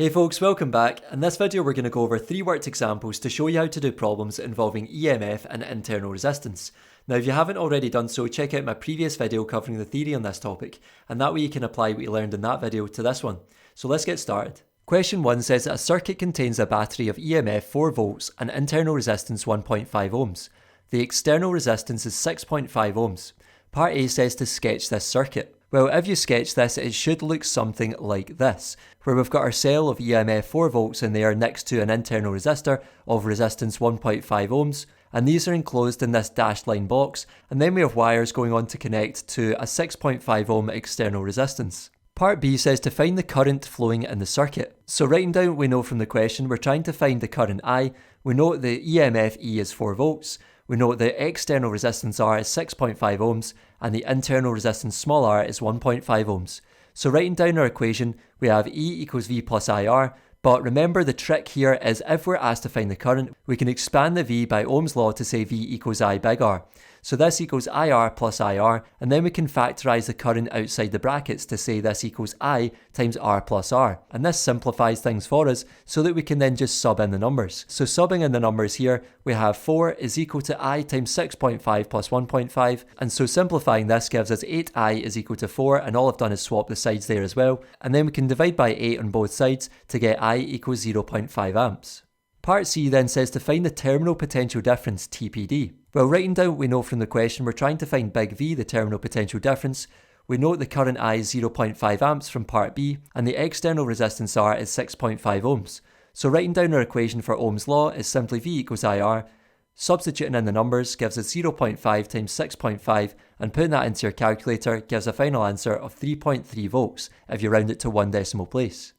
Hey folks, welcome back. In this video we're going to go over 3 worked examples to show you how to do problems involving EMF and internal resistance. Now if you haven't already done so, check out my previous video covering the theory on this topic, and that way you can apply what you learned in that video to this one. So let's get started. Question 1 says that a circuit contains a battery of EMF 4 volts and internal resistance 1.5 ohms. The external resistance is 6.5 ohms. Part A says to sketch this circuit. Well, if you sketch this, it should look something like this, where we've got our cell of EMF 4 volts in there next to an internal resistor of resistance 1.5 ohms, and these are enclosed in this dashed line box, and then we have wires going on to connect to a 6.5 ohm external resistance. Part B says to find the current flowing in the circuit. So writing down what we know from the question, we're trying to find the current I. We know the EMF E is 4 volts. We know the external resistance R is 6.5 ohms and the internal resistance small r is 1.5 ohms. So writing down our equation, we have E equals V plus IR, but remember the trick here is if we're asked to find the current, we can expand the V by Ohm's law to say V equals I big R. So this equals IR plus IR, and then we can factorise the current outside the brackets to say this equals I times R plus R. And this simplifies things for us so that we can then just sub in the numbers. So subbing in the numbers here, we have 4 is equal to I times 6.5 plus 1.5, and so simplifying this gives us 8I is equal to 4, and all I've done is swap the sides there as well, and then we can divide by 8 on both sides to get I equals 0.5 amps. Part C then says to find the terminal potential difference, TPD. Well, writing down what we know from the question, we're trying to find big V, the terminal potential difference. We know the current I is 0.5 amps from part B, and the external resistance R is 6.5 ohms. So writing down our equation for Ohm's law is simply V equals IR. Substituting in the numbers gives us 0.5 times 6.5, and putting that into your calculator gives a final answer of 3.3 volts if you round it to 1 decimal place.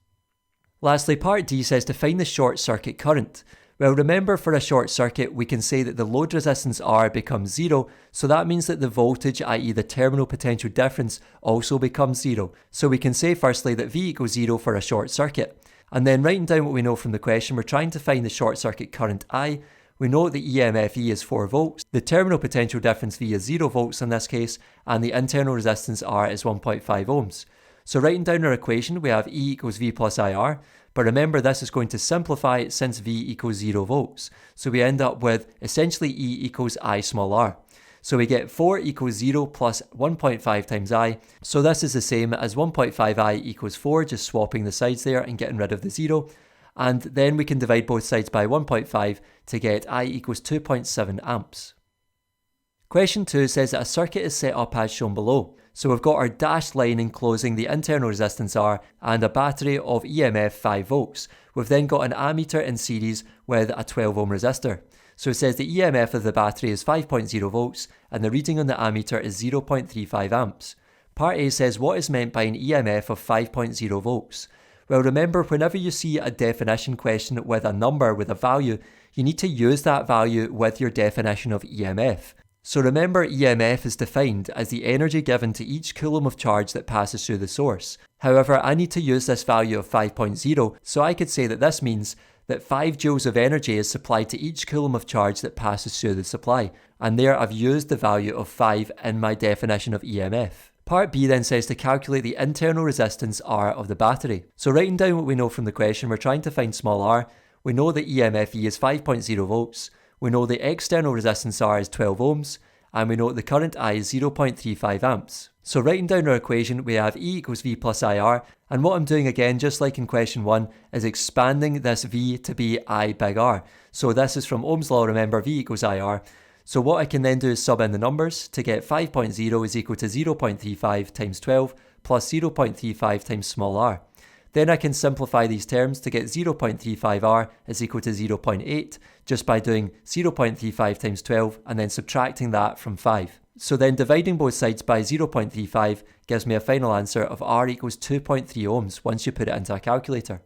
Lastly, part D says to find the short circuit current. Well, remember for a short circuit, we can say that the load resistance R becomes 0, so that means that the voltage, i.e. the terminal potential difference, also becomes 0. So we can say firstly that V equals 0 for a short circuit. And then writing down what we know from the question, we're trying to find the short circuit current I. We know the EMF E is 4 volts, the terminal potential difference V is 0 volts in this case, and the internal resistance R is 1.5 ohms. So writing down our equation, we have E equals V plus IR, but remember this is going to simplify since V equals 0 volts. So we end up with essentially E equals I small r. So we get 4 equals 0 plus 1.5 times I. So this is the same as 1.5I equals 4, just swapping the sides there and getting rid of the 0. And then we can divide both sides by 1.5 to get I equals 2.7 amps. Question 2 says that a circuit is set up as shown below. So we've got our dashed line enclosing the internal resistance R and a battery of EMF 5 volts. We've then got an ammeter in series with a 12 ohm resistor. So it says the EMF of the battery is 5.0 volts and the reading on the ammeter is 0.35 amps. Part A says what is meant by an EMF of 5.0 volts. Well, remember whenever you see a definition question with a number with a value, you need to use that value with your definition of EMF. So remember EMF is defined as the energy given to each coulomb of charge that passes through the source. However, I need to use this value of 5.0, so I could say that this means that 5 joules of energy is supplied to each coulomb of charge that passes through the supply. And there I've used the value of 5 in my definition of EMF. Part B then says to calculate the internal resistance R of the battery. So writing down what we know from the question, we're trying to find small r. We know the EMF E is 5.0 volts. We know the external resistance R is 12 ohms, and we know the current I is 0.35 amps. So writing down our equation, we have E equals V plus IR, and what I'm doing again, just like in question 1, is expanding this V to be I big R. So this is from Ohm's law, remember, V equals IR. So what I can then do is sub in the numbers to get 5.0 is equal to 0.35 times 12 plus 0.35 times small r. Then I can simplify these terms to get 0.35R is equal to 0.8 just by doing 0.35 times 12 and then subtracting that from 5. So then dividing both sides by 0.35 gives me a final answer of R equals 2.3 ohms once you put it into a calculator.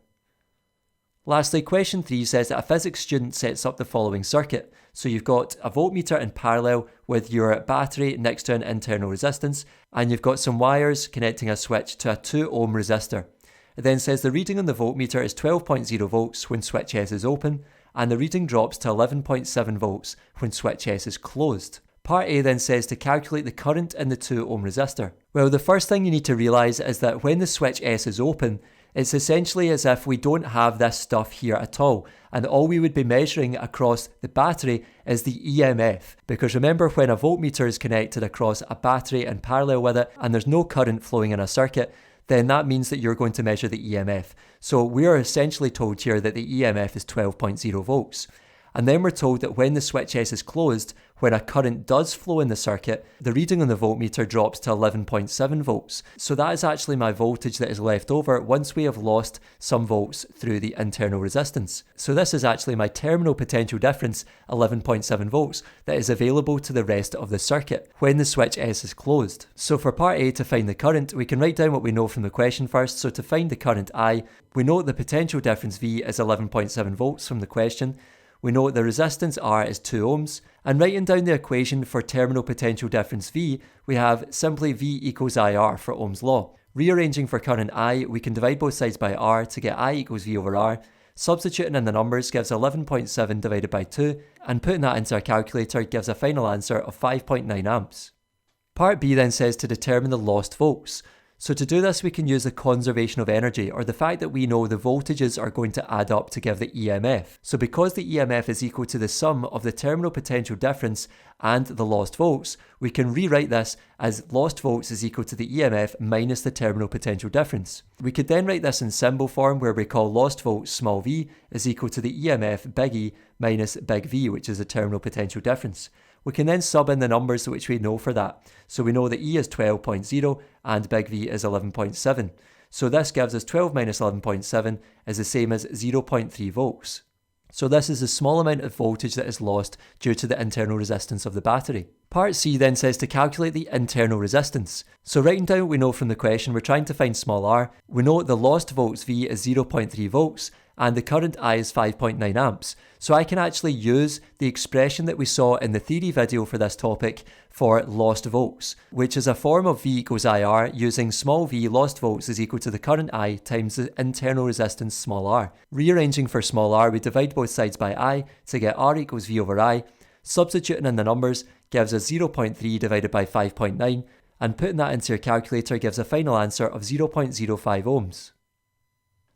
Lastly, question 3 says that a physics student sets up the following circuit. So you've got a voltmeter in parallel with your battery next to an internal resistance, and you've got some wires connecting a switch to a 2 ohm resistor. It then says the reading on the voltmeter is 12.0 volts when switch S is open, and the reading drops to 11.7 volts when switch S is closed. Part A then says to calculate the current in the 2 ohm resistor. Well, the first thing you need to realise is that when the switch S is open, It's essentially as if we don't have this stuff here at all, and all we would be measuring across the battery is the EMF. Because remember, when a voltmeter is connected across a battery in parallel with it, and there's no current flowing in a circuit, then that means that you're going to measure the EMF. So we are essentially told here that the EMF is 12.0 volts. And then we're told that when the switch S is closed, when a current does flow in the circuit, the reading on the voltmeter drops to 11.7 volts. So that is actually my voltage that is left over once we have lost some volts through the internal resistance. So this is actually my terminal potential difference, 11.7 volts, that is available to the rest of the circuit when the switch S is closed. So for part A, to find the current, we can write down what we know from the question first. So to find the current I, we know the potential difference V is 11.7 volts from the question. We know the resistance R is 2 ohms, and writing down the equation for terminal potential difference V, we have simply V equals IR for Ohm's law. Rearranging for current I, we can divide both sides by R to get I equals V over R. Substituting in the numbers gives 11.7 divided by 2, and putting that into our calculator gives a final answer of 5.9 amps. Part B then says to determine the lost volts. So to do this, we can use the conservation of energy, or the fact that we know the voltages are going to add up to give the EMF. So because the EMF is equal to the sum of the terminal potential difference and the lost volts, we can rewrite this as lost volts is equal to the EMF minus the terminal potential difference. We could then write this in symbol form, where we call lost volts small v is equal to the EMF big E minus big V, which is the terminal potential difference. We can then sub in the numbers which we know for that. So we know that E is 12.0 and big V is 11.7. So this gives us 12 minus 11.7 is the same as 0.3 volts. So this is the small amount of voltage that is lost due to the internal resistance of the battery. Part C then says to calculate the internal resistance. So writing down what we know from the question, we're trying to find small r. We know the lost volts V is 0.3 volts and the current I is 5.9 amps. So I can actually use the expression that we saw in the theory video for this topic for lost volts, which is a form of V equals IR using small v lost volts is equal to the current I times the internal resistance small r. Rearranging for small r, we divide both sides by I to get R equals V over I. Substituting in the numbers gives us 0.3 divided by 5.9, and putting that into your calculator gives a final answer of 0.05 ohms.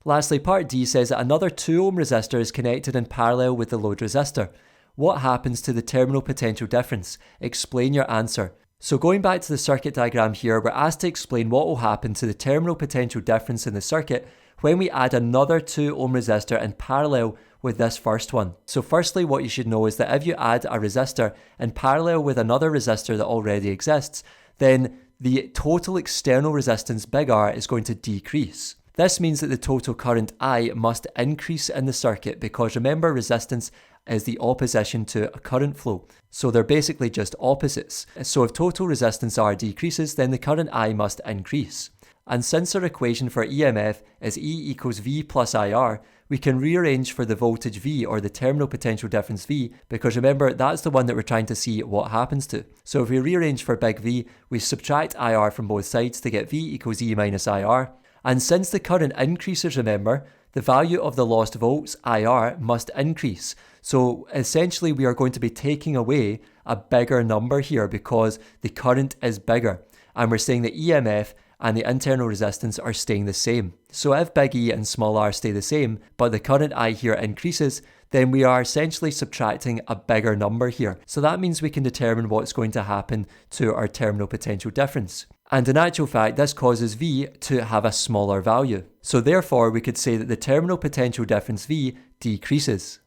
Lastly, part D says that another 2 ohm resistor is connected in parallel with the load resistor. What happens to the terminal potential difference? Explain your answer. So going back to the circuit diagram here, we're asked to explain what will happen to the terminal potential difference in the circuit when we add another 2 ohm resistor in parallel with this first one. So firstly, what you should know is that if you add a resistor in parallel with another resistor that already exists, then the total external resistance big R is going to decrease. This means that the total current I must increase in the circuit, because remember, resistance is the opposition to a current flow. So they're basically just opposites. So if total resistance R decreases, then the current I must increase. And since our equation for EMF is E equals V plus IR, we can rearrange for the voltage V, or the terminal potential difference V, because remember, that's the one that we're trying to see what happens to. So if we rearrange for big V, we subtract IR from both sides to get V equals E minus IR. And since the current increases, remember, the value of the lost volts, IR, must increase. So essentially we are going to be taking away a bigger number here because the current is bigger. And we're saying the EMF and the internal resistance are staying the same. So if big E and small r stay the same, but the current I here increases, then we are essentially subtracting a bigger number here. So that means we can determine what's going to happen to our terminal potential difference. And in actual fact, this causes V to have a smaller value. So therefore, we could say that the terminal potential difference V decreases.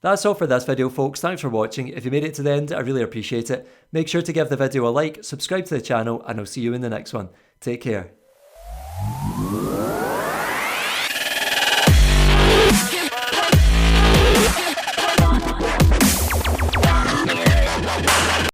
That's all for this video, folks. Thanks for watching. If you made it to the end, I really appreciate it. Make sure to give the video a like, subscribe to the channel, and I'll see you in the next one. Take care.